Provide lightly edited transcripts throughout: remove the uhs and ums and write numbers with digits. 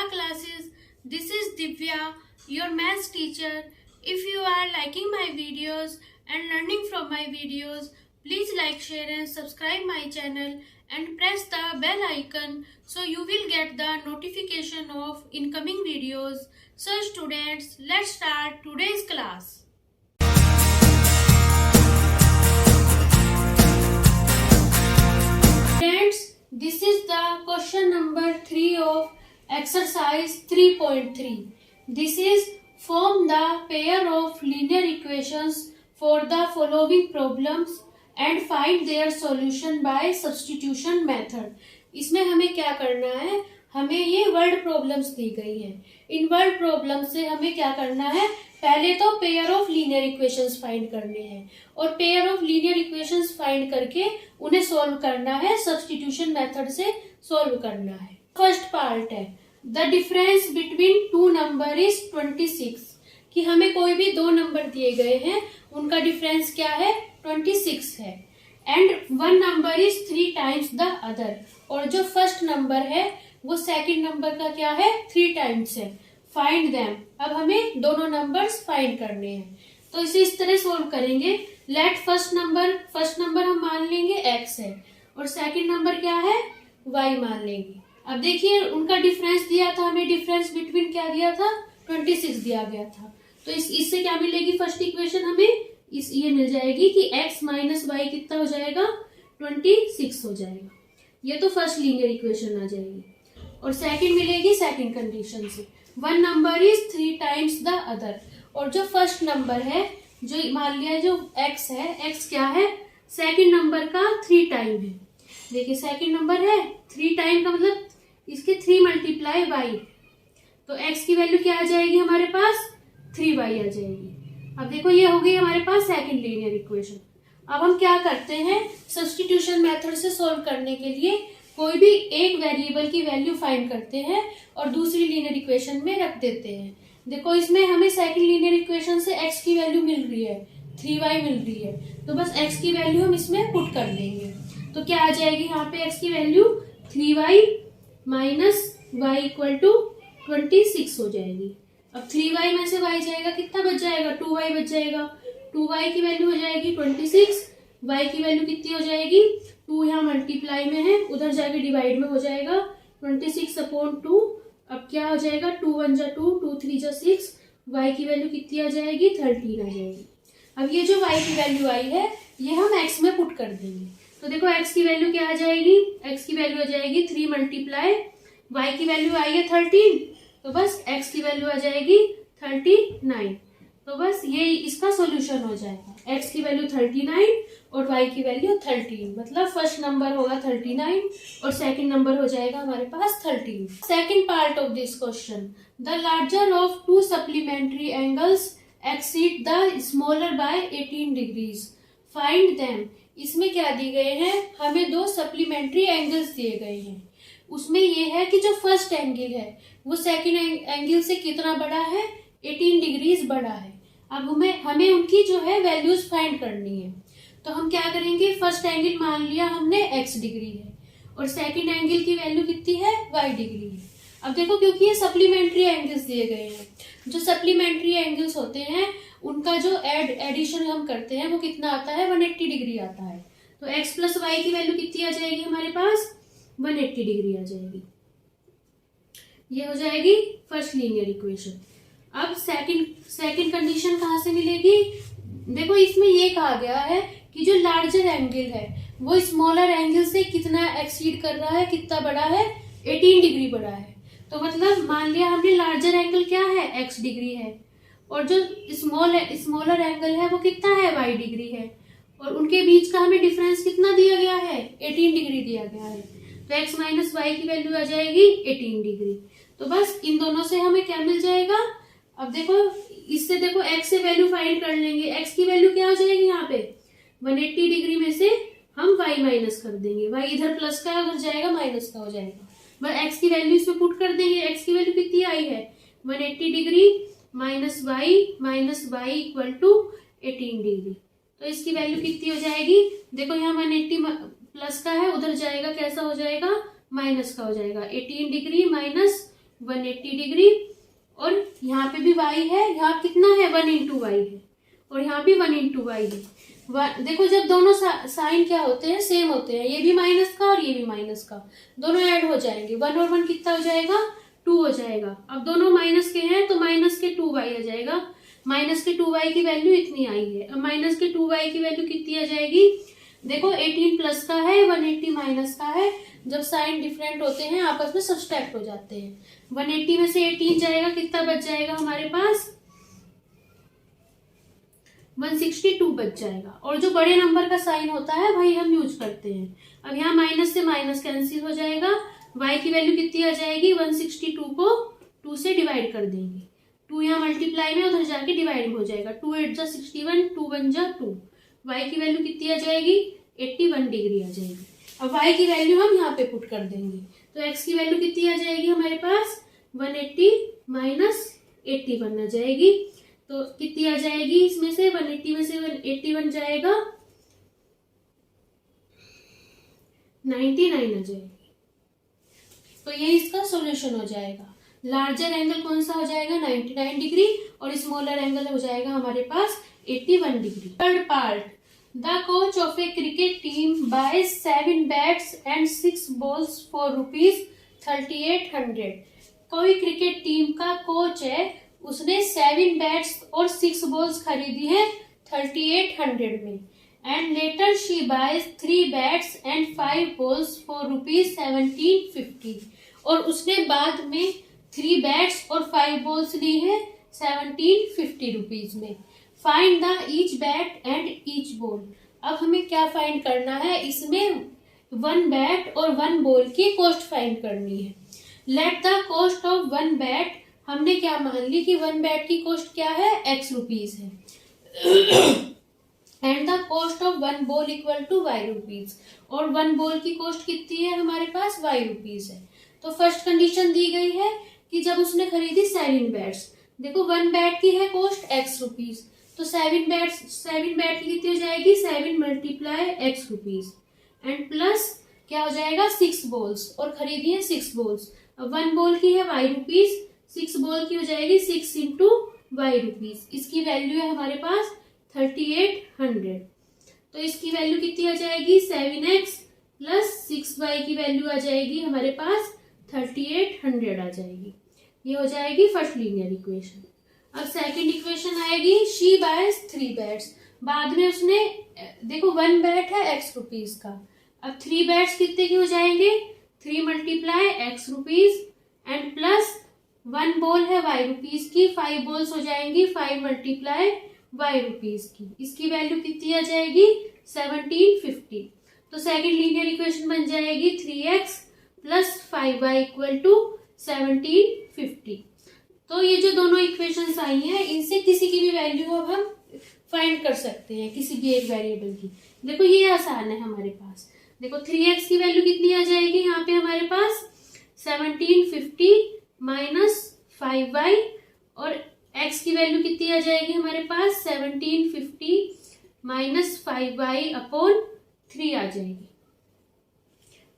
Yoga classes. This is Divya, your maths teacher. If you are liking my videos and learning from my videos, please like, share and subscribe my channel and press the bell icon so you will get the notification of incoming videos. So students, let's start today's class. Friends, this is the question number 3 of exercise 3.3. This is form the pair of linear equations for the following problems and find their solution by substitution method. इसमें हमें क्या करना है, हमें ये word problems दी गई हैं. इन word problem से हमें क्या करना है, पहले तो pair of linear equations find करने हैं और pair of linear equations find करके उन्हें सॉल्व करना है, सब्स्टिट्यूशन मेथड से सॉल्व करना है. फर्स्ट पार्ट है the difference between two number is 26. कि हमें कोई भी दो नंबर दिए गए हैं, उनका डिफरेंस क्या है, 26 है. And one number is 3 times the other. और जो फर्स्ट नंबर है वो सेकंड नंबर का क्या है, 3 टाइम्स है. Find them. अब हमें दोनों नंबर्स फाइंड करने हैं, तो इसे इस तरह सोल्व करेंगे. लेट फर्स्ट नंबर हम मान लेंगे x है और सेकंड नंबर क्या है, y मान लेंगे. अब देखिए उनका डिफरेंस दिया था, हमें डिफरेंस बिटवीन क्या दिया था, 26 दिया गया था. तो इससे क्या मिलेगी, फर्स्ट इक्वेशन हमें ये मिल जाएगी कि x माइनस वाई कितना हो जाएगा, 26 हो जाएगा. ये तो फर्स्ट लीनियर इक्वेशन आ जाएगी. और सेकंड मिलेगी सेकंड कंडीशन से, one number is 3 times the other. और जो फर्स्ट नंबर है, जो मान लिया जो x है, x क्या है, सेकंड नंबर का 3 टाइम है. देखिए सेकंड नंबर है 3 टाइम का मतलब इसके 3 मल्टीप्लाई y. तो x की वैल्यू क्या आ जाएगी हमारे पास, 3y आ जाएगी. अब देखो ये हो गई हमारे पास सेकंड लीनियर इक्वेशन. अब हम क्या करते हैं, सब्स्टिट्यूशन मेथड से सॉल्व करने के लिए कोई भी एक वेरिएबल की वैल्यू फाइंड करते हैं और दूसरी लीनियर इक्वेशन में रख देते हैं. देखो इसमें हमें सेकंड लीनियर इक्वेशन से x की वैल्यू मिल रही है, 3y मिल रही है, तो बस x की वैल्यू हम इसमें पुट कर देंगे. तो क्या आ जाएगी यहाँ पे x की value, 3y minus y equal to 26 हो जाएगी. अब 3y में से y जाएगा, कितना बच जाएगा, 2y बच जाएगा. 2y की वैल्यू हो जाएगी 26, y की वैल्यू कितनी हो जाएगी, 2 यहाँ मल्टीप्लाई में है, उधर जाके डिवाइड में हो जाएगा 26/2. अब क्या हो जाएगा, 2 1 जा 2, 2 3 जा 6, y की वैल्यू कितनी आ जाएगी, 13 आ जाएगी. अब ये जो y की वैल्यू आई है ये हम x में पुट कर देंगे. तो देखो x की वैल्यू क्या आ जाएगी, x की वैल्यू आ जाएगी 3 मल्टीप्लाई, y की वैल्यू आई है 13, तो बस x की वैल्यू आ जाएगी 39. तो बस ये इसका सॉल्यूशन हो जाएगा, x की वैल्यू 39 और y की वैल्यू 13. मतलब फर्स्ट नंबर होगा 39 और सेकंड नंबर हो जाएगा हमारे पास 13. Second part of this question, the larger of to supplementary angles exceed the smaller by 18 degrees. Find them. इसमें क्या दिए गए हैं, हमें दो सप्लीमेंट्री एंगल्स दिए गए हैं. उसमें ये है कि जो फर्स्ट एंगल है वो सेकंड एंगल से कितना बड़ा है, 18 डिग्रीज बड़ा है. अब हमें उनकी जो है वैल्यूज फाइंड करनी है. तो हम क्या करेंगे, फर्स्ट एंगल मान लिया हमने x डिग्री है और सेकंड एंगल की वैल्यू कितनी है, y डिग्री है. अब देखो क्योंकि ये सप्लीमेंट्री एंगल्स दिए गए हैं, जो सप्लीमेंट्री एंगल्स होते हैं उनका जो एडिशन हम करते हैं वो कितना आता है, 180 डिग्री आता है. तो x प्लस वाई की वैल्यू कितनी आ जाएगी हमारे पास, 180 डिग्री आ जाएगी. ये हो जाएगी फर्स्ट लीनियर इक्वेशन. अब सेकंड कंडीशन कहाँ से मिलेगी, देखो इसमें ये कहा गया है कि जो लार्जर एंगल है वो स्मॉलर एंगल से कितना एक्सीड कर रहा है, कितना बड़ा है, 18 डिग्री बड़ा है. तो मतलब मान लिया हमने लार्जर एंगल क्या है, x डिग्री है और जो स्मॉलर एंगल है वो कितना है, y डिग्री है. और उनके बीच का हमें डिफरेंस कितना दिया गया है, 18 डिग्री दिया गया है. तो x माइनस वाई की वैल्यू आ जाएगी 18 डिग्री. तो बस इन दोनों से हमें क्या मिल जाएगा. अब देखो इससे देखो x से वैल्यू फाइंड कर लेंगे, x की वैल्यू क्या हो जाएगी यहाँ पे, 180 डिग्री में से हम y माइनस कर देंगे, y इधर प्लस का उधर जाएगा माइनस का हो जाएगा. बस x की वैल्यू इसमें पुट कर देंगे. x की वैल्यू कितनी आई है, 180 degree minus y equal to 18 degree. तो इसकी वैल्यू कितनी हो जाएगी, देखो यहाँ 180 प्लस का है, उधर जाएगा कैसा हो जाएगा, माइनस का हो जाएगा. 18 डिग्री माइनस 180 डिग्री। और यहाँ पे भी y है, यहाँ कितना है 1 इंटू वाई है, और यहाँ भी 1 इंटू वाई है। देखो जब दोनों साइन क्या होते हैं, सेम होते हैं, ये भी माइनस का और ये भी माइनस का, दोनों ऐड हो जाएंगे, 1 और 1 कितना हो जाएगा 2 हो जाएगा। अब दोनों माइनस के हैं तो माइनस के 2y आ जाएगा, माइनस के 2y की वैल्यू इतनी आई है। अब माइनस के 2y की वैल्यू कितनी आ जाएगी, देखो 18 प्लस का है, 180 माइनस का है, जब साइन डिफरेंट होते हैं आपस में सब्सट्रैक्ट हो जाते हैं। 180 में से 18 जाएगा, कितना बच जाएगा हमारे पास 162 बच जाएगा। और जो बड़े नंबर का साइन होता है वही हम यूज करते हैं। अब यहाँ माइनस से माइनस कैंसिल हो जाएगा, y की वैल्यू कितनी आ जाएगी 162 को 2 से डिवाइड कर देंगे, 2 यहाँ मल्टीप्लाई में उधर जाके डिवाइड हो जाएगा, 2 8 जा 61, 2 1 जा 2, y की वैल्यू कितनी आ जाएगी 81 डिग्री आ जाएगी। अब y की वैल्यू हम यहाँ पे पुट कर देंगे, तो x की वैल्यू कितनी आ जाएगी हमारे पास 180 माइनस 81 आ जाएगी। तो कितनी आ जाएगी इसमें से 180 में से 81 जाएगा 99 आ जाएगी। तो ये इसका सॉल्यूशन हो जाएगा। लार्जर एंगल कौन सा हो जाएगा 99 डिग्री, और स्मॉलर एंगल हो जाएगा हमारे पास 81 degree. Third part, the coach of a cricket team buys 7 bats and 6 balls for ₹3800। कोई क्रिकेट टीम का कोच है, उसने 7 बैट्स और 6 बॉल्स खरीदी है 3800 में। And later she buys 3 bats and 5 balls for ₹1750। और उसने बाद में 3 बैट्स और 5 बॉल्स ली है 1750 रुपीज में। Find the each bat and each ball. अब हमें क्या फाइंड करना है, इसमें 1 बैट और 1 बॉल की कॉस्ट फाइंड करनी है। Let the cost of 1 bat, हमने क्या मान ली कि 1 बैट की कॉस्ट क्या है x रुपीज है, and the cost of 1 ball equal to y rupees, और 1 बॉल की कॉस्ट कितनी है हमारे पास y रुपीज है। तो फर्स्ट कंडीशन दी गई है कि जब उसने खरीदी 7 बैट्स, देखो 1 बैट की है कॉस्ट x रुपीज, तो 7 बैट की कितनी हो जाएगी 7 multiply x rupees, and plus क्या हो जाएगा 6 बॉल्स, और खरीदी है 6 बॉल्स। अब 1 बॉल की है y रुपीज, 6 बॉल की हो जाएगी 6 इंटू वाई रुपीज, इसकी वैल्यू है हमारे पास 3800। तो इसकी वैल्यू कितनी आ जाएगी 7x प्लस 6y की वैल्यू आ जाएगी हमारे पास 3800 आ जाएगी। ये हो जाएगी फर्स्ट लीनियर इक्वेशन। अब सेकंड इक्वेशन आएगी, शी बाइज 3 बैट्स। बाद में उसने देखो 1 बैट है x रुपीज का, अब 3 बैट्स कितने के हो जाएंगे 3 multiply x rupees, and plus 1 ball है y रुपीज की, 5 बॉल्स हो जाएंगी 5 मल्टीप्लाई y रुपीज की, इसकी वैल्यू कितनी आ जाएगी 1750। तो सेकंड लीनियर इक्वेशन बन जाएगी 3x plus 5y equal to 1750। तो ये जो दोनों इक्वेशंस आई हैं, इनसे किसी की भी वैल्यू अब हम फाइंड कर सकते हैं, किसी भी एक वेरिएबल की। देखो ये आसान है हमारे पास, देखो 3x की वैल्यू कितनी आ जाएगी यहाँ पे हमारे पास 1750 माइनस 5y, और x की वैल्यू कितनी आ जाएगी हमारे पास 1750 माइनस 5y अपॉन 3 आ जाएगी।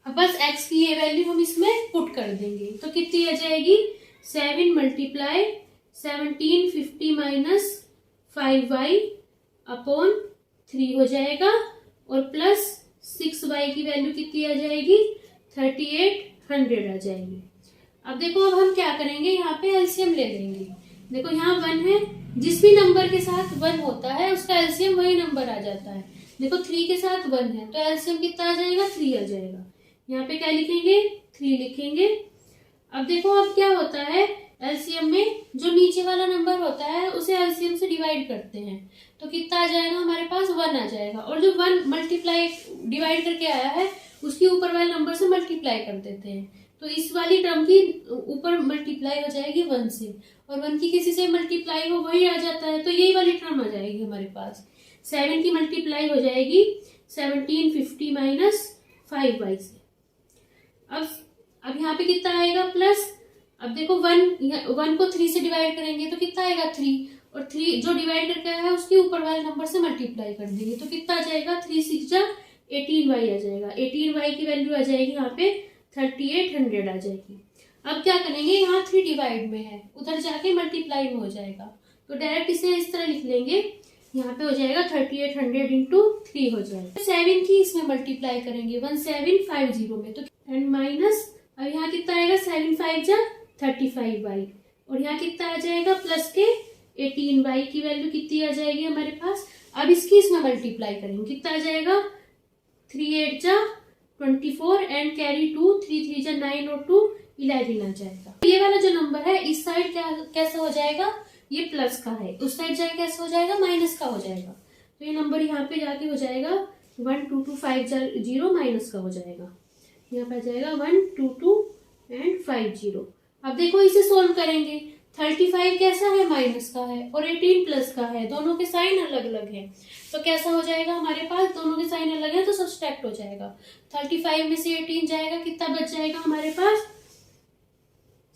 अब बस x की ये वैल्यू हम इसमें पुट कर देंगे, तो कितनी आ जाएगी 7 मल्टीप्लाई 1750 माइनस 5y अपॉन 3 हो जाएगा, और प्लस 6y की वैल्यू कितनी आ जाएगी 3800 आ जाएगी। अब देखो अब हम क्या करेंगे, यहाँ पे एलसीएम ले लेंगे। देखो यहाँ 1 है, जिस भी नंबर के साथ 1 होता है उसका एलसीएम वही नंबर आ जाता है। देखो 3 के साथ 1 है तो एलसीएम कितना आ जाएगा 3 आ जाएगा। यहाँ पे क्या लिखेंगे 3 लिखेंगे। अब देखो अब क्या होता है, एलसीएम में जो नीचे वाला नंबर होता है उसे एलसीएम से डिवाइड करते हैं, तो कितना आ जाएगा हमारे पास 1 आ जाएगा, और जो 1 मल्टीप्लाई डिवाइड करके आया है उसके ऊपर वाले नंबर से मल्टीप्लाई कर देते हैं, तो इस वाली टर्म की ऊपर मल्टीप्लाई हो जाएगी 1 से, और 1 की किसी से मल्टीप्लाई हो वही आ जाता है, तो यही वाली टर्म आ जाएगी हमारे पास। 7 की मल्टीप्लाई हो जाएगी 1750 माइनस 5y से। अब यहाँ पे कितना आएगा प्लस, अब देखो 1 को 3 से डिवाइड करेंगे तो कितना आएगा 3, और 3 जो डिवाइड करके आया है उसके ऊपर वाले नंबर से मल्टीप्लाई कर देंगे, तो कितना आ जाएगा 3 6 जा 18y आ जाएगा। 18y की वैल्यू आ जाएगी यहाँ पे 3800 आ जाएगी। अब क्या करेंगे, यहाँ 3 डिवाइड में है, उधर जाके मल्टीप्लाई में हो जाएगा, तो डायरेक्ट इसे इस तरह लिख लेंगे, यहाँ पे हो जाएगा 3800 इंटू 3 हो जाएगा। 7 की इसमें मल्टीप्लाई करेंगे 1750 में, तो एंड माइनस, अब यहाँ कितना आएगा 7 5 जा 35y, और यहाँ कितना आ जाएगा प्लस के 18y की वैल्यू कितनी आ जाएगी हमारे पास। अब इसकी इसमें मल्टीप्लाई करेंगे, कितना आ जाएगा 3 8 जा 24 एंड कैरी 2, 3 3 जा 9 और 2 11 आ जाएगा। ये वाला जो नंबर है इस साइड क्या कैसा हो जाएगा, ये प्लस का है, उस साइड जाके कैसा हो जाएगा, माइनस का हो जाएगा। तो ये नंबर यहाँ पे जाके हो जाएगा 1 2 2 5 0 माइनस का हो जाएगा, यहाँ पे आ जाएगा 1 2 2 एंड 5 0। अब देखो इसे सोल्व करेंगे, 35 कैसा है, माइनस का है, और 18 प्लस का है, दोनों के साइन अलग अलग है, तो कैसा हो जाएगा हमारे पास, दोनों के साइन अलग है तो सब्सट्रैक्ट हो जाएगा। 35 में से 18 जाएगा, कितना बच जाएगा हमारे पास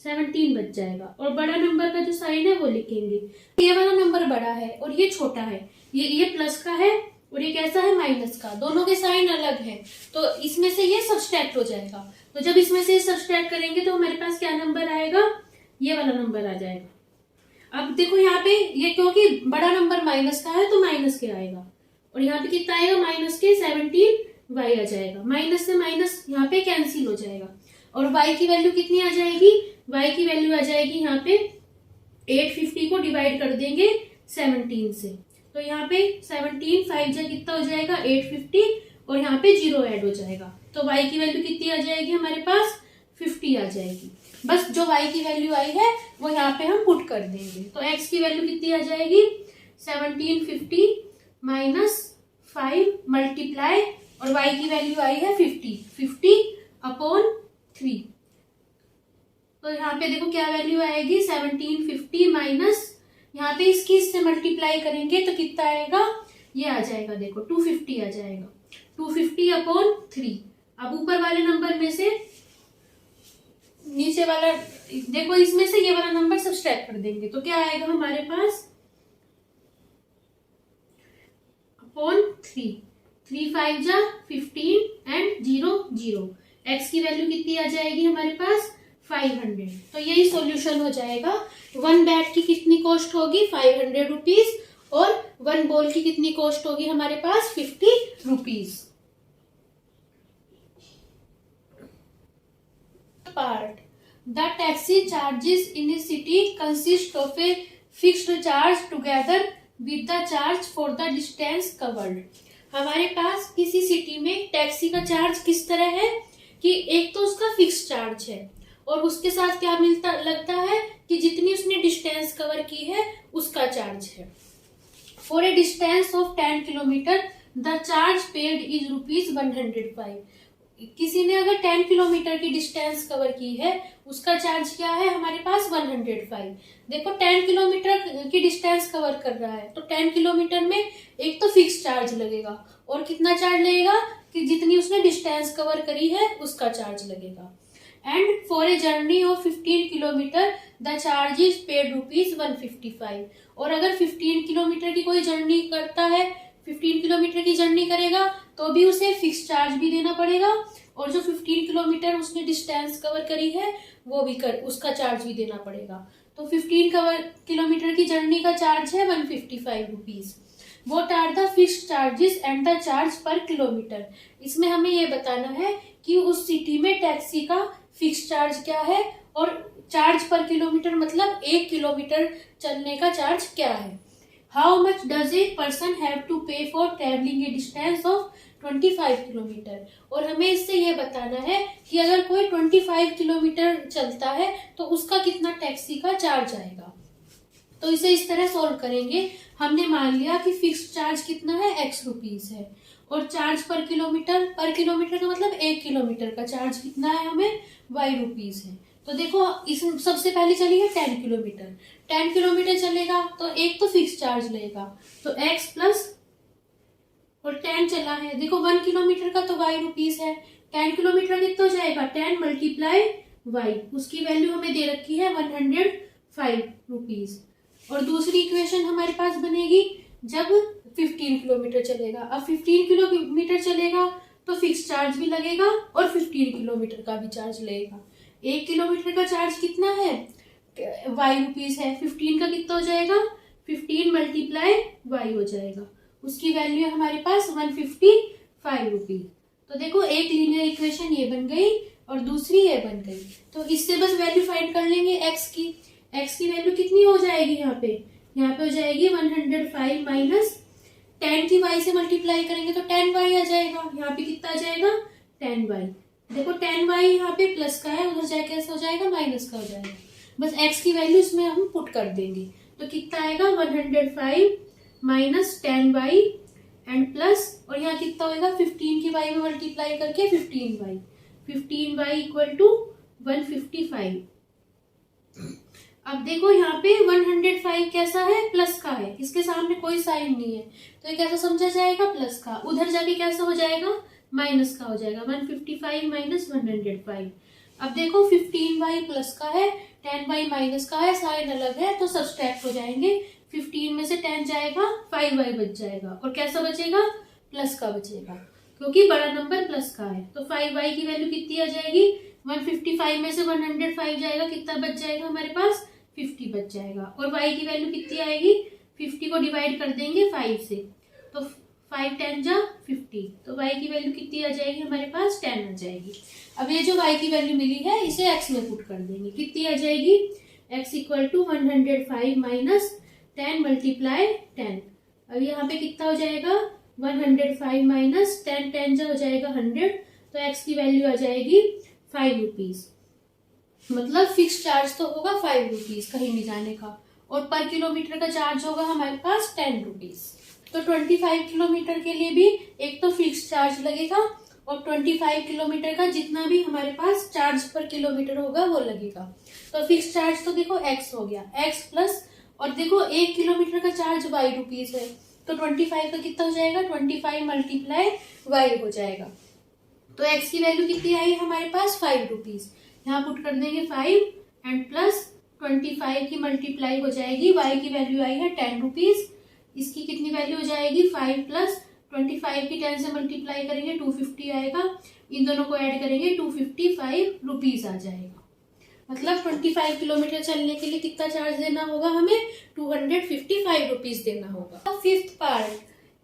17 बच जाएगा, और बड़ा नंबर का जो साइन है वो लिखेंगे। ये वाला नंबर बड़ा है और ये छोटा है, ये प्लस का है और ये कैसा है, माइनस का, दोनों के साइन अलग है, तो इसमें से ये सब्सट्रैक्ट हो जाएगा। तो जब इसमें से सब्सट्रैक्ट करेंगे तो हमारे पास क्या नंबर आएगा, ये वाला नंबर आ जाएगा। अब देखो यहाँ पे ये क्योंकि बड़ा नंबर माइनस का है तो माइनस के आएगा, और यहाँ पे कितना आएगा माइनस के 17y आ जाएगा, माइनस से माइनस यहाँ पे कैंसिल हो जाएगा, और y की वैल्यू कितनी आ जाएगी, y की वैल्यू आ जाएगी यहाँ पे 850 को डिवाइड कर देंगे 17 से, तो यहाँ पे 17 5 जा कितना हो जाएगा 850, और यहाँ पे 0 ऐड हो जाएगा, तो y की वैल्यू कितनी आ जाएगी हमारे पास 50 आ जाएगी। बस जो y की वैल्यू आई है वो यहाँ पे हम पुट कर देंगे, तो x की वैल्यू कितनी आ जाएगी 1750 माइनस 5 मल्टीप्लाई, और y की वैल्यू आई है 50 अपॉन 3, तो यहाँ पे देखो क्या वैल्यू आएगी 1750 माइनस, यहाँ पे इसकी इससे मल्टीप्लाई करेंगे तो कितना आएगा, ये आ जाएगा देखो 250 आ जाएगा, 250 अपॉन 3। अब ऊपर वाले नंबर में से नीचे वाला देखो, इसमें से ये वाला नंबर सब्सट्रैक्ट कर देंगे तो क्या आएगा हमारे पास अपॉन 3 5 जा 15 एंड 0 0, x की वैल्यू कितनी आ जाएगी हमारे पास 500। तो यही सॉल्यूशन हो जाएगा। 1 बैट की कितनी कॉस्ट होगी 500 रुपीज, और 1 बॉल की कितनी कॉस्ट होगी हमारे पास 50 rupees. Part. The taxi charges in a city consist of a fixed charge together with the charge for the distance covered. हमारे पास किसी सिटी में टैक्सी का चार्ज किस तरह है कि एक तो उसका फिक्स चार्ज है, और उसके साथ क्या मिलता लगता है कि जितनी उसने डिस्टेंस कवर की है उसका चार्ज है। For a distance of 10 kilometre the charge paid is ₹105। किसी ने अगर 10 किलोमीटर की डिस्टेंस कवर की है उसका चार्ज क्या है हमारे पास 105। देखो 10 किलोमीटर की डिस्टेंस कवर कर रहा है तो 10 किलोमीटर में एक तो फिक्स चार्ज लगेगा, और कितना चार्ज लगेगा कि जितनी उसने डिस्टेंस कवर करी है उसका चार्ज लगेगा। And for a journey of 15 kilometre the charge is paid ₹155। और अगर 15 किलोमीटर की कोई जर्नी करता है, 15 किलोमीटर की जर्नी करेगा तो भी उसे फिक्स चार्ज भी देना पड़ेगा, और जो 15 किलोमीटर उसने डिस्टेंस कवर करी है वो भी उसका चार्ज भी देना पड़ेगा। तो 15 किलोमीटर की जर्नी का चार्ज है 155 rupees. What are the fix charges and the charge per kilometre. इसमें हमें ये बताना है कि उस सिटी में टैक्सी का फिक्स चार्ज क्या है, और चार्ज पर किलोमीटर मतलब 1 किलोमीटर चलने का चार्ज क्या है। How much does a person have to pay for travelling a distance of 25 kilometre. और हमें इससे ये बताना है कि अगर कोई 25 किलोमीटर चलता है तो उसका कितना टैक्सी का चार्ज आएगा। तो इसे इस तरह सॉल्व करेंगे। हमने मान लिया कि फिक्स चार्ज कितना है x रुपीज है, और चार्ज पर किलोमीटर का मतलब 1 किलोमीटर का चार्ज कितना है हमें y रुपीज है। तो देखो इस सबसे पहले चलिए 10 किलोमीटर चलेगा तो एक तो फिक्स चार्ज लेगा, तो x प्लस और 10 चला है, देखो 1 किलोमीटर का तो y रुपीज है, 10 किलोमीटर कितना हो जाएगा 10 मल्टीप्लाई y, उसकी वैल्यू हमें दे रखी है 105 रुपीज। और दूसरी इक्वेशन हमारे पास बनेगी जब 15 किलोमीटर चलेगा। अब 15 किलोमीटर चलेगा तो फिक्स चार्ज भी लगेगा और 15 किलोमीटर का भी चार्ज लगेगा। 1 किलोमीटर का चार्ज कितना है, y रुपीज है, 15 का कितना हो जाएगा, 15 मल्टीप्लाई y हो जाएगा, उसकी वैल्यू है हमारे पास 155 रुपीज। तो देखो एक लीनियर इक्वेशन ये बन गई और दूसरी ये बन गई। तो इससे बस वैल्यू फाइंड कर लेंगे x की। x की वैल्यू कितनी हो जाएगी यहाँ पे हो जाएगी 105 माइनस 10 की y से मल्टीप्लाई करेंगे तो 10y आ जाएगा। यहाँ पे कितना आ जाएगा 10y। देखो 10y यहाँ पे प्लस का है, उधर जाए कैसे हो जाएगा माइनस का हो जाएगा। बस x की वैल्यू इसमें हम पुट कर देंगे तो कितना आएगा 105 माइनस 10y एंड प्लस, और यहाँ कितना होगा 15 की y में मल्टीप्लाई करके 15y इक्वल टू 155। अब देखो यहाँ पे 105 कैसा है, प्लस का है, इसके सामने कोई साइन नहीं है तो ये कैसा समझा जाएगा प्लस का, उधर जाके कैसा हो जाएगा माइनस का हो जाएगा 155 माइनस 105। अब देखो 15y प्लस का है, 10y माइनस का है, साइन अलग है तो सब्सट्रैक्ट हो जाएंगे। 15 में से 10 जाएगा 5y बच जाएगा और कैसा बचेगा प्लस का बचेगा, क्योंकि बड़ा नंबर प्लस का है। तो 5y की वैल्यू कितनी आ जाएगी, 155 में से 105 जाएगा, कितना बच जाएगा हमारे पास 50 बच जाएगा। और y की वैल्यू कितनी आएगी, 50 को डिवाइड कर देंगे 5 से तो 5 10 जा 50, तो y की वैल्यू कितनी आ जाएगी हमारे पास 10 आ जाएगी। अब ये जो y की वैल्यू मिली है इसे x में पुट कर देंगे, कितनी आ जाएगी x equal to 105 minus 10 multiply 10। अब यहाँ पे कितना हो जाएगा 105 माइनस 10, 10 जा हो जाएगा 100, तो x की वैल्यू आ जाएगी 5 रुपीज। मतलब फिक्स चार्ज तो होगा 5 रुपीज कहीं भी जाने का, और पर किलोमीटर का चार्ज होगा हमारे पास 10 रुपीज। तो 25 किलोमीटर के लिए भी एक तो फिक्स चार्ज लगेगा और 25 किलोमीटर का जितना भी हमारे पास चार्ज पर किलोमीटर होगा वो लगेगा। तो फिक्स चार्ज तो देखो x हो गया, x प्लस, और देखो 1 किलोमीटर का चार्ज y रुपीज है तो 25 का कितना हो जाएगा 25 मल्टीप्लाई y हो जाएगा। तो x की वैल्यू कितनी आई हमारे पास 5 रुपीज, यहाँ पुट कर देंगे 5 एंड प्लस 25 की मल्टीप्लाई हो जाएगी, y की वैल्यू आई है 10 रुपीज, इसकी कितनी वैल्यू हो जाएगी 5 प्लस 25 की 10 से मल्टीप्लाई करेंगे 250 आएगा, इन दोनों को ऐड करेंगे 255 रुपीज आ जाएगा। मतलब 25 किलोमीटर चलने के लिए कितना चार्ज देना होगा हमें 255 रुपीज देना होगा। Fifth part,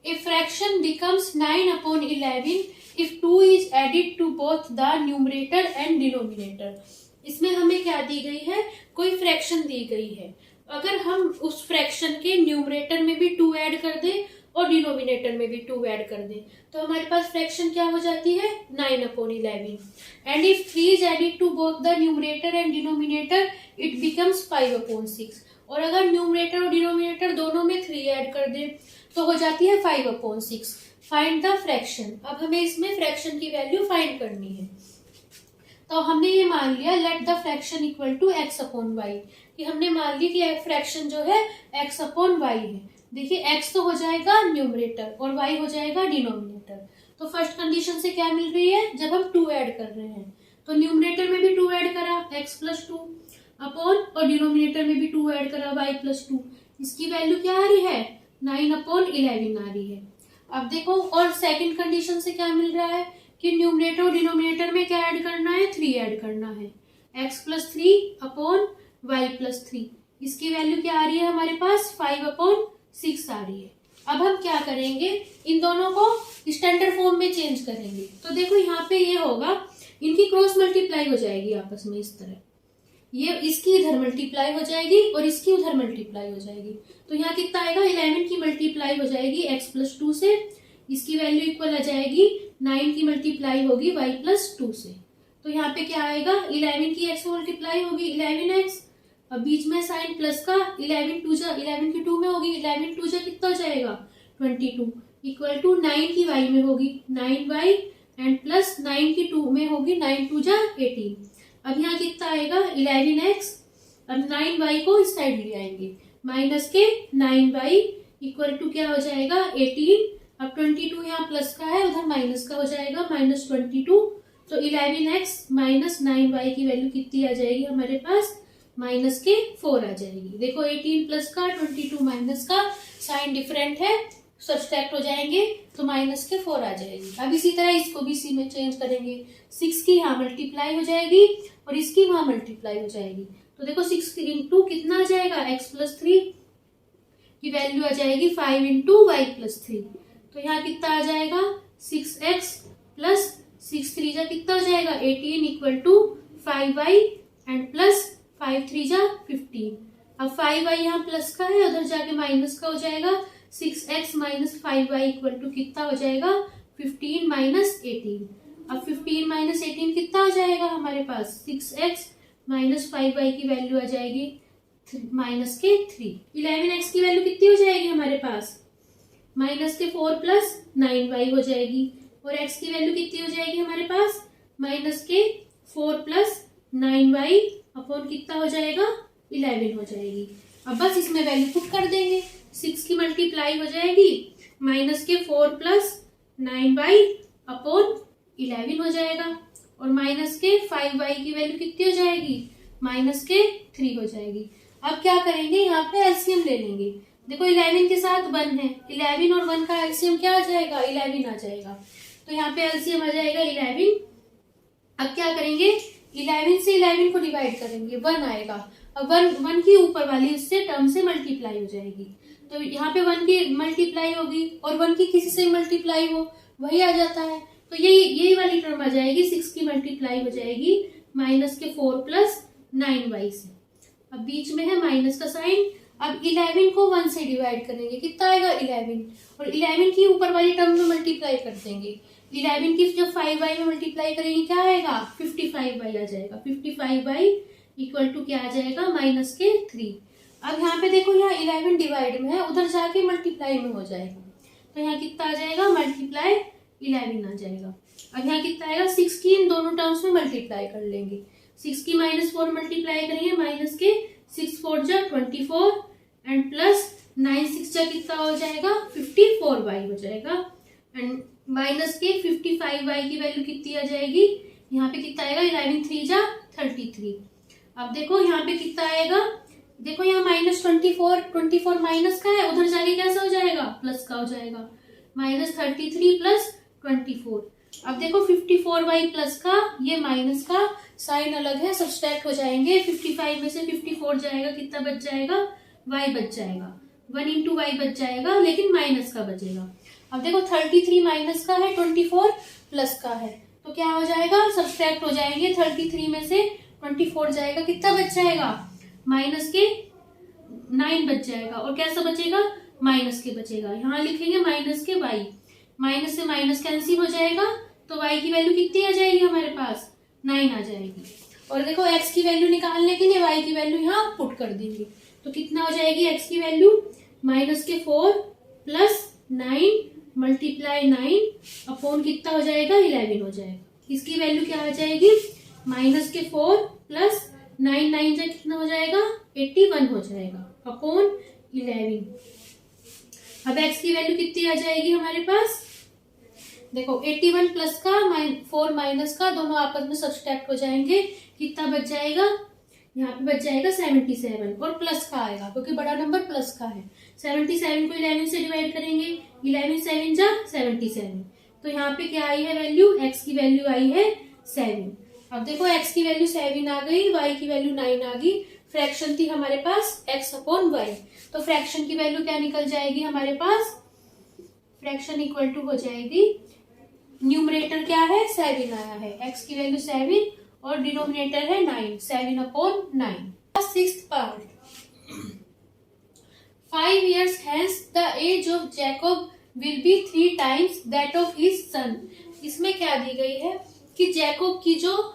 a fraction becomes 9/11 if 2 is added to both the numerator and denominator। इसमें हमें क्या दी गई है, कोई फ्रैक्शन दी गई है, अगर हम उस फ्रैक्शन के न्यूमरेटर में भी 2 ऐड कर दें और डिनोमिनेटर में भी 2 ऐड कर दें तो हमारे पास फ्रैक्शन क्या हो जाती है 9/11। And if 3 is added to both the numerator and denominator it becomes 5/6। और अगर न्यूमरेटर और डिनोमिनेटर दोनों में 3 ऐड कर दें तो हो जाती है 5/6। Find the fraction. अब हमें इसमें फ्रैक्शन की वैल्यू फाइंड करनी है। तो हमने ये मान लिया let the fraction equal to x/y, कि हमने मान लिया कि फ्रैक्शन जो है x/y है। देखिए x तो हो जाएगा न्यूमरेटर और y हो जाएगा डिनोमिनेटर। तो फर्स्ट कंडीशन से क्या मिल रही है, जब हम 2 ऐड कर रहे हैं तो न्यूमरेटर में भी 2 ऐड करा x प्लस 2 अपॉन, और डिनोमिनेटर में भी 2 ऐड करा y प्लस 2, इसकी वैल्यू क्या आ रही है 9/11 आ रही है। अब देखो और सेकंड कंडीशन से क्या मिल रहा है कि न्यूमरेटर और डिनोमिनेटर में क्या ऐड करना है 3 ऐड करना है, x plus 3 upon y plus 3, इसकी वैल्यू क्या आ रही है हमारे पास 5/6 आ रही है। अब हम क्या करेंगे, इन दोनों को स्टैंडर्ड फॉर्म में चेंज करेंगे। तो देखो यहाँ पे ये होगा, इनकी क्रॉस मल्टीप्लाई हो जाएगी आपस में इस तरह, ये इसकी इधर मल्टीप्लाई हो जाएगी और इसकी उधर मल्टीप्लाई हो जाएगी। तो यहाँ कितना आएगा 11 की मल्टीप्लाई हो जाएगी x प्लस 2 से, इसकी वैल्यू इक्वल आ जाएगी 9 की मल्टीप्लाई होगी y प्लस 2 से। तो यहाँ पे क्या आएगा 11 की x मल्टीप्लाई होगी 11x, अब बीच में साइन प्लस का 11 2 जा 11 की 2 में होगी, 11 2 जा कितना हो जाएगा 22 इक्वल टू 9 की y में होगी 9y एंड प्लस 9 की 2 में होगी 9 2 जा 18। अब यहाँ कितना आएगा 11x, अब 9y को इस साइड ले आएंगे माइनस के 9y इक्वल टू क्या हो जाएगा 18। अब 22 यहाँ प्लस का है उधर माइनस का हो जाएगा -22, तो 11x माइनस 9y की वैल्यू कितनी आ जाएगी हमारे पास -4 आ जाएगी। देखो 18 प्लस का 22 माइनस का साइन डिफरेंट है सब्सट्रैक्ट हो जाएंगे तो -4 आ जाएगी। अब इसी तरह इसको भी इसी में चेंज करेंगे, 6 की यहाँ मल्टीप्लाई हो जाएगी और इसकी वहां मल्टीप्लाई हो जाएगी। तो देखो 6 इंटू कितना आ जाएगा, x+3 की वैल्यू आ जाएगी 5 इंटू y+3। तो यहाँ कितना आ जाएगा 6x प्लस 6 3 जा कितना हो जाएगा 18 equal to 5y and plus 5 3 जा 15। अब 5y यहाँ प्लस का है, उधर जाके माइनस का हो जाएगा, 6x minus 5y equal to कितना हो जाएगा 15 माइनस 18। अब 15 माइनस 18 कितना हो जाएगा हमारे पास, 6x माइनस 5y की वैल्यू आ जाएगी -3। 11x की वैल्यू कितनी हो जाएगी हमारे पास, -4 प्लस 9y हो जाएगी। और x की वैल्यू कितनी हो जाएगी हमारे पास, -4 प्लस 9y अपॉन कितना हो जाएगा 11 हो जाएगी। अब बस इसमें वैल्यू पुट कर देंगे, 6 की मल्टीप्लाई हो जाएगी -4 प्लस 9y अपॉन 11 हो जाएगा और -5y की वैल्यू कितनी हो जाएगी -3 हो जाएगी। अब क्या करेंगे, यहाँ पे एलसीएम ले लेंगे। देखो 11 के साथ 1 है, 11 और 1 का एलसीएम क्या आ जाएगा 11 आ जाएगा। तो यहाँ पे एलसीएम आ जाएगा 11। अब क्या करेंगे, 11 से 11 को डिवाइड करेंगे, 1 आएगा। अब 1 की ऊपर वाली उससे टर्म से मल्टीप्लाई हो जाएगी। तो यहाँ पे 1 की मल्टीप्लाई होगी और 1 की किसी से मल्टीप्लाई हो वही आ जाता है। तो यही वाली टर्म आ जाएगी, 6 की मल्टीप्लाई हो जाएगी -4 प्लस 9y से। अब बीच में है माइनस का साइन। अब 11 को 1 से डिवाइड करेंगे, कितना आएगा 11 और 11 की ऊपर वाली टर्म में मल्टीप्लाई कर देंगे। 11 की जब 5y में मल्टीप्लाई करेंगे क्या आएगा 55y आ जाएगा। 55y इक्वल टू क्या आ जाएगा -3। अब यहाँ पे देखो, यहाँ 11 डिवाइड में है, उधर जाके मल्टीप्लाई में हो जाएगा। तो यहाँ कितना आ जाएगा मल्टीप्लाई 11 आ जाएगा। अब यहाँ कितना आएगा, 6 की इन दोनों टर्म्स में मल्टीप्लाई कर लेंगे। 6 की -4 मल्टीप्लाई करेंगे, -6 4 जा 24 एंड प्लस 9 6 जा कितना हो जाएगा 54y हो जाएगा एंड -55y की वैल्यू कितनी आ जाएगी, यहाँ पे कितना आएगा 11 3 जा 33। अब देखो यहाँ पे कितना आएगा, देखो यहाँ -24 माइनस का है, उधर जाके कैसा हो जाएगा प्लस का हो जाएगा, -33 प्लस 24। अब देखो 54y प्लस का ये माइनस का साइन अलग है, सब्सट्रैक्ट हो जाएंगे। 55 में से 54 जाएगा, कितना बच जाएगा y बच जाएगा, 1 इंटू वाई बच जाएगा, लेकिन माइनस का बचेगा। अब देखो 33 माइनस का है, 24 प्लस का है, तो क्या हो जाएगा सब्सट्रैक्ट हो जाएंगे। 33 में से 24 जाएगा, कितना बच जाएगा -9 बच जाएगा और कैसा बचेगा माइनस के बचेगा। यहाँ लिखेंगे -y, माइनस से माइनस कैंसिल हो जाएगा तो y की वैल्यू कितनी आ जाएगी हमारे पास 9 आ जाएगी। और देखो x की वैल्यू निकालने के लिए y की वैल्यू यहाँ पुट कर देंगे, तो कितना हो जाएगी x की वैल्यू -4 प्लस 9 मल्टीप्लाई 9 अपॉन कितना हो जाएगा 11 हो जाएगा। इसकी वैल्यू क्या आ जाएगी -4 प्लस 9 9 से कितना हो जाएगा 81 हो जाएगा अपॉन 11। अब x की वैल्यू कितनी आ जाएगी हमारे पास, देखो 81 प्लस का 4 माइनस का दोनों आपस में सब्सट्रैक्ट हो जाएंगे, कितना बच जाएगा यहाँ पे बच जाएगा 77 और प्लस का आएगा क्योंकि बड़ा नंबर प्लस का है। 77 को 11 से डिवाइड करेंगे, 11 7 जा 77, तो यहाँ पे क्या आई है वैल्यू, x की वैल्यू आई है 7। अब देखो x की वैल्यू 7 आ गई, y की वैल्यू 9 आ गई, फ्रैक्शन थी हमारे पास x अपॉन y, तो फ्रैक्शन की वैल्यू क्या निकल जाएगी हमारे पास, फ्रैक्शन इक्वल टू हो जाएगी, न्यूमरेटर क्या है 7 आया है, x की वैल्यू 7 और डिनोमिनेटर है 9, 7 upon 9। Sixth part, 5 years hence the age of Jacob will be 3 times that of his son। इसमें क्या दी गई है कि जैकोब की जो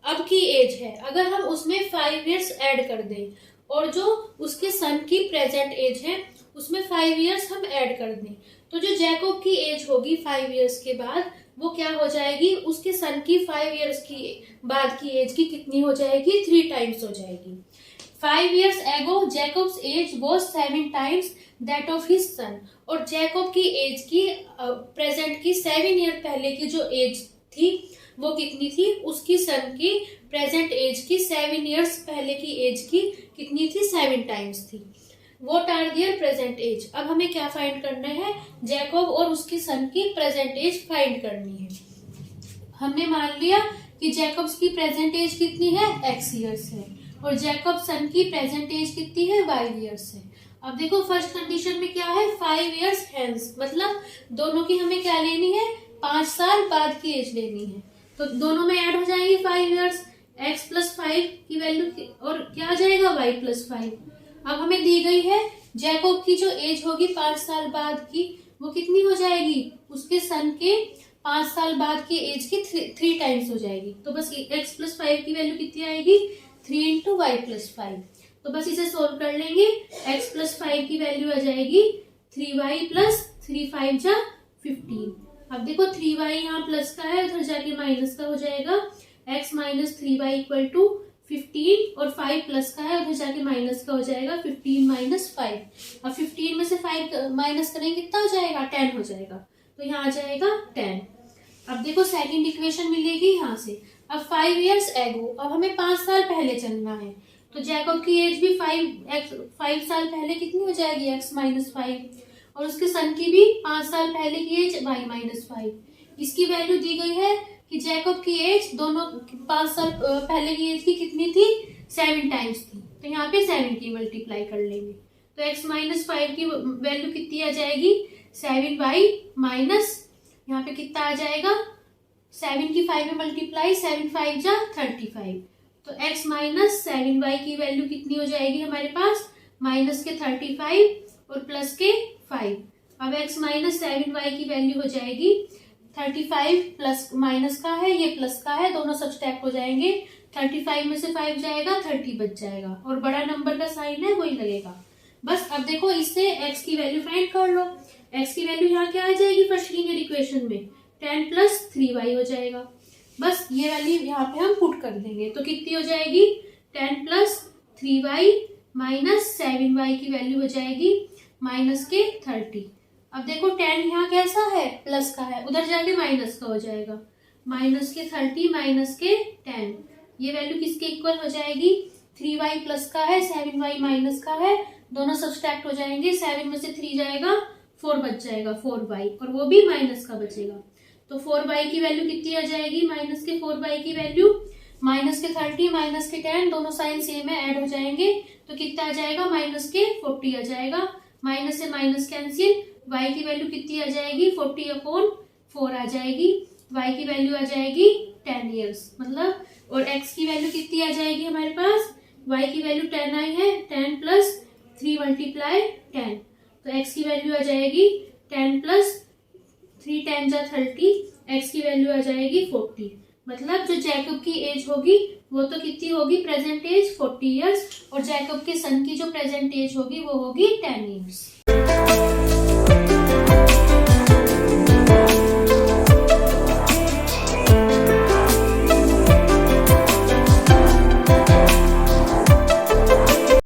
अब की एज है अगर हम उसमें 5 years ऐड कर दें और जो उसके सन की प्रेजेंट एज है उसमें 5 years हम ऐड कर दें, तो जो जैकोब की एज होगी 5 years के बाद वो क्या हो जाएगी, उसके सन की 5 years की बाद की एज की कितनी हो जाएगी 3 times हो जाएगी। 5 years ago Jacob's age was 7 times that of his son। और जैकोब की एज की प्रेजेंट की 7 year पहले की जो एज थी वो कितनी थी, उसकी सन की प्रेजेंट एज की 7 years पहले की एज की कितनी थी 7 times थी। What are their present age. अब हमें क्या फाइंड करना है, जैकब और उसकी सन की प्रेजेंट एज फाइंड करनी है। हमने मान लिया कि जैकब्स की प्रेजेंट एज कितनी है, x ईयर्स है, और जैकब सन की प्रेजेंट एज कितनी है, y ईयर्स है। अब देखो फर्स्ट कंडीशन में क्या है, 5 ईयर्स हेंस, मतलब दोनों की हमें क्या लेनी है, 5 साल बाद की एज लेनी है। तो दोनों में ऐड हो जाएगी 5 ईयर्स, x प्लस 5 की वैल्यू और क्या आ जाएगा, y प्लस 5। अब हमें दी गई है जैकब की जो एज होगी 5 साल बाद की, वो कितनी हो जाएगी, उसके सन के 5 साल बाद की एज की 3 टाइम्स हो जाएगी। तो बस x प्लस 5 की वैल्यू कितनी आएगी, 3 इंटू वाई प्लस 5। तो बस इसे सोल्व कर लेंगे, x प्लस 5 की वैल्यू आ जाएगी 3y प्लस 3 5 जा 15। अब देखो 3y यहाँ प्लस का है, उधर जाके माइनस का हो जाएगा, x minus 3y equal to 15, और 5 प्लस का है, उधर जाके माइनस का हो जाएगा 15 माइनस 5। अब 15 में से 5 माइनस करेंगे कितना हो जाएगा, 10 हो जाएगा, तो यहाँ आ जाएगा 10। अब देखो सेकंड इक्वेशन मिलेगी यहाँ से। अब 5 ईयर्स एगो, अब हमें 5 साल पहले चलना है, तो जैकब की एज भी 5 साल पहले कितनी हो जाएगी, x माइनस 5, और उसके सन की भी 5 साल पहले की एज y माइनस 5। इसकी वैल्यू दी गई है कि जैकब की एज दोनों 5 साल पहले की एज की कितनी थी, 7 टाइम्स थी, तो यहाँ पे 7 की मल्टीप्लाई कर लेंगे, तो x माइनस 5 की वैल्यू कितनी आ जाएगी, 7y माइनस, यहाँ पे कितना आ जाएगा, 7 की 5 में मल्टीप्लाई, 7 5 जा 35, तो x माइनस 7y की वैल्यू कितनी हो जाएगी हमारे पास, माइनस के 35 और प्लस के 5। अब x माइनस 7y की वैल्यू हो जाएगी 35, प्लस माइनस का है, ये प्लस का है, दोनों सब्सट्रैक्ट हो जाएंगे, 35 में से 5 जाएगा, 30 बच जाएगा, और बड़ा नंबर का साइन है वही लगेगा। बस अब देखो इससे x की वैल्यू फाइंड कर लो। x की वैल्यू यहाँ क्या आ जाएगी फर्स्ट लीनियर इक्वेशन में, 10 प्लस 3y हो जाएगा। बस ये वैल्यू यहाँ पे हम पुट कर देंगे, तो कितनी हो जाएगी, 10 प्लस 3y माइनस 7y की वैल्यू हो जाएगी माइनस के 30। अब देखो 10 यहाँ कैसा है, प्लस का है, उधर जाके माइनस का हो जाएगा, माइनस के 30 माइनस के 10, ये वैल्यू किसके इक्वल हो जाएगी, 3y प्लस का है, 7y माइनस का है, दोनों सब्सट्रैक्ट हो जाएंगे, 7 में से 3 जाएगा, 4 बच जाएगा, 4y, और वो भी माइनस का बचेगा, तो 4y की वैल्यू कितनी आ जाएगी, माइनस के 4y की वैल्यू, माइनस के 30 माइनस के 10, दोनों साइन सेम है, ऐड हो जाएंगे, तो कितना आ जाएगा, माइनस के 40 आ जाएगा, माइनस से माइनस कैंसिल, y की वैल्यू कितनी आ जाएगी, 40/4 आ जाएगी, y की वैल्यू आ जाएगी 10 ईयर्स, मतलब, और x की वैल्यू कितनी आ जाएगी हमारे पास, y की वैल्यू 10 आई है, 10 प्लस 3 मल्टीप्लाई 10, तो x की वैल्यू आ जाएगी 10 प्लस 3 10 जा 30, x की वैल्यू आ जाएगी 40। मतलब जो जैकब की एज होगी वो तो कितनी होगी, प्रेजेंट एज 40 ईयर्स, और जैकब के सन की जो प्रेजेंट एज होगी वो होगी 10 ईयर्स।